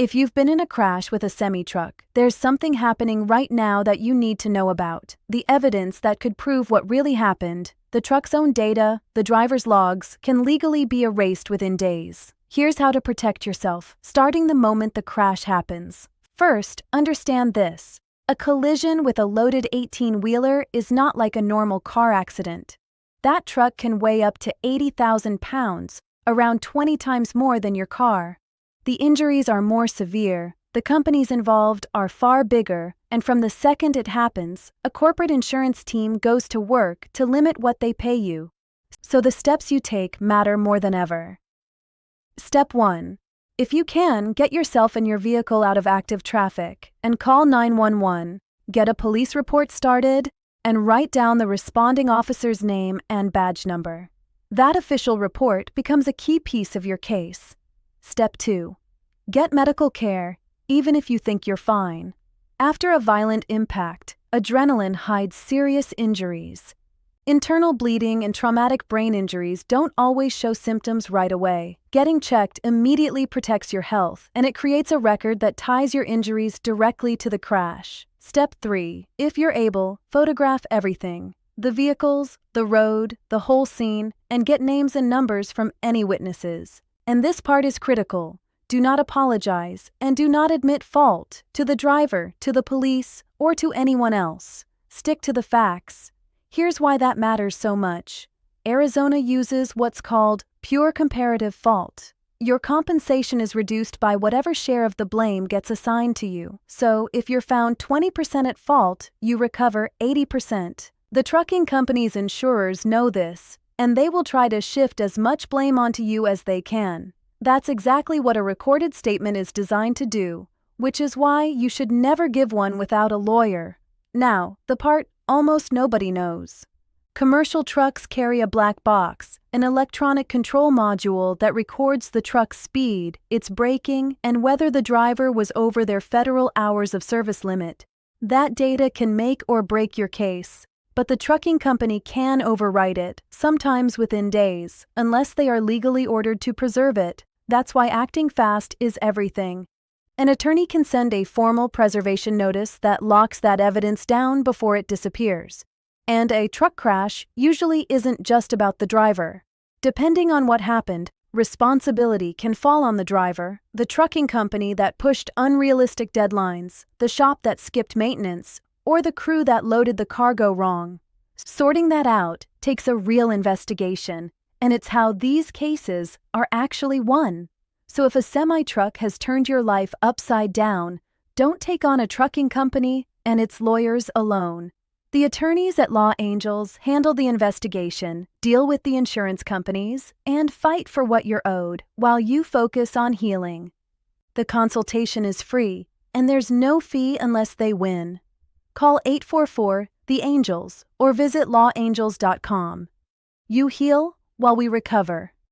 If you've been in a crash with a semi-truck, there's something happening right now that you need to know about. The evidence that could prove what really happened, the truck's own data, the driver's logs, can legally be erased within days. Here's how to protect yourself, starting the moment the crash happens. First, understand this. A collision with a loaded 18-wheeler is not like a normal car accident. That truck can weigh up to 80,000 pounds, around 20 times more than your car. The injuries are more severe, the companies involved are far bigger, and from the second it happens, a corporate insurance team goes to work to limit what they pay you. So the steps you take matter more than ever. Step 1. If you can, get yourself and your vehicle out of active traffic and call 911, get a police report started, and write down the responding officer's name and badge number. That official report becomes a key piece of your case. Step 2. Get medical care, even if you think you're fine. After a violent impact, adrenaline hides serious injuries. Internal bleeding and traumatic brain injuries don't always show symptoms right away. Getting checked immediately protects your health, and it creates a record that ties your injuries directly to the crash. Step 3. If you're able, photograph everything. The vehicles, the road, the whole scene, and get names and numbers from any witnesses. And this part is critical. Do not apologize, and do not admit fault to the driver, to the police, or to anyone else. Stick to the facts. Here's why that matters so much. Arizona uses what's called pure comparative fault. Your compensation is reduced by whatever share of the blame gets assigned to you. So, if you're found 20% at fault, you recover 80%. The trucking company's insurers know this, and they will try to shift as much blame onto you as they can. That's exactly what a recorded statement is designed to do, which is why you should never give one without a lawyer. Now, the part almost nobody knows. Commercial trucks carry a black box, an electronic control module that records the truck's speed, its braking, and whether the driver was over their federal hours of service limit. That data can make or break your case. But the trucking company can overwrite it, sometimes within days, unless they are legally ordered to preserve it. That's why acting fast is everything. An attorney can send a formal preservation notice that locks that evidence down before it disappears. And a truck crash usually isn't just about the driver. Depending on what happened, responsibility can fall on the driver, the trucking company that pushed unrealistic deadlines, the shop that skipped maintenance, or the crew that loaded the cargo wrong. Sorting that out takes a real investigation, and it's how these cases are actually won. So if a semi-truck has turned your life upside down, don't take on a trucking company and its lawyers alone. The attorneys at Law Angels handle the investigation, deal with the insurance companies, and fight for what you're owed while you focus on healing. The consultation is free, and there's no fee unless they win. Call 844-THE-ANGELS or visit lawangels.com. You heal while we recover.